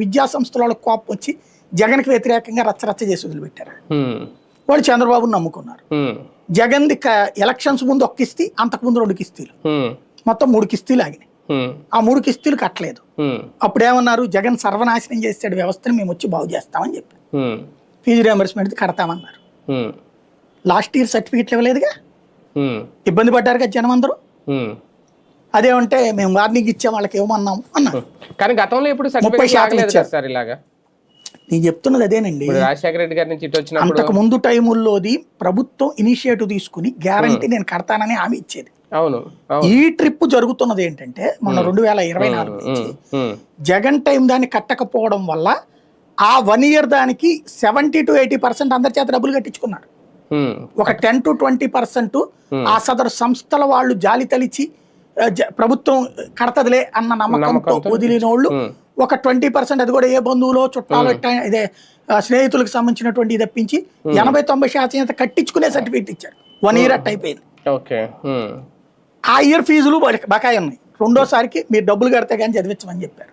విద్యా సంస్థల కోపం వచ్చి జగన్కి వ్యతిరేకంగా రచ్చరచ్చ చేసి వదిలిపెట్టారు. వాళ్ళు చంద్రబాబుని నమ్ముకున్నారు. జగన్ది ఎలక్షన్స్ ముందు 1 కిస్తీ, అంతకుముందు 2 కిస్తీలు, మొత్తం 3 కిస్తీలు ఆగినాయి. ఆ 3 కిస్తీలు కట్టలేదు. అప్పుడు ఏమన్నారు, జగన్ సర్వనాశనం చేసాడు వ్యవస్థను, మేము వచ్చి బాగు చేస్తామని చెప్పి ఫీజు రియంబర్స్మెంట్ కడతామన్నారు. లాస్ట్ ఇయర్ సర్టిఫికెట్లు ఇవ్వలేదుగా, ఇబ్బంది పడ్డారు కదా జనం అందరూ. అదేమంటే మేము వార్నింగ్ ఇచ్చాం వాళ్ళకి ఇవ్వమన్నాం అన్నారు. కానీ గతంలో ఇప్పుడు 30 శాతం ఇచ్చారు. ఇలాగా నేను చెప్తున్నది అదేనండి. రాజశేఖర రెడ్డి గారి నుంచి అంతకు ముందు టైముల్లోది ప్రభుత్వం ఇనిషియేటివ్ తీసుకుని గ్యారంటీ నేను కడతానని హామీ ఇచ్చేది. అవును. ఈ ట్రిప్ జరుగుతున్నది ఏంటంటే మొన్న 2024 నుంచి జగన్ టైం దాన్ని కట్టకపోవడం వల్ల ఆ 1 ఇయర్ దానికి 70 to 80% అందరి చేత డబ్బులు కట్టించుకున్నారు. ఒక 10 to 20% ఆ సదరు సంస్థల వాళ్ళు జాలి తలిచి ప్రభుత్వం కడతదిలే అన్న నమ్మకంతో వదిలిన వాళ్ళు ఒక 20%, అది కూడా ఏ బంధువులో చుట్టాలు ఇదే స్నేహితులకు సంబంధించినటువంటి తప్పించి 80-90% కట్టించుకునే సర్టిఫికేట్ ఇచ్చారు. 1 ఇయర్ అట్ అయిపోయింది. ఆ ఇయర్ ఫీజులు బకాయి ఉన్నాయి. రెండోసారికి మీరు డబ్బులు కడితే కానీ చదివించమని చెప్పారు.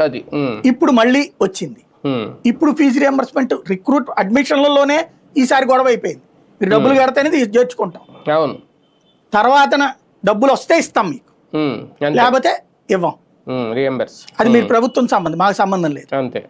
అది ఇప్పుడు మళ్ళీ వచ్చింది. ఇప్పుడు ఫీజు రియంబర్స్మెంట్ రిక్రూట్ అడ్మిషన్లలోనే ఈసారి గొడవ అయిపోయింది. మీరు డబ్బులు కడితేనే చేర్చుకుంటాం, తర్వాత డబ్బులు వస్తే ఇస్తాం మీకు, లేకపోతే ఇవ్వం. రియంబర్స్ అది మీరు ప్రభుత్వం సంబంధం, మాకు సంబంధం లేదు. అంతే.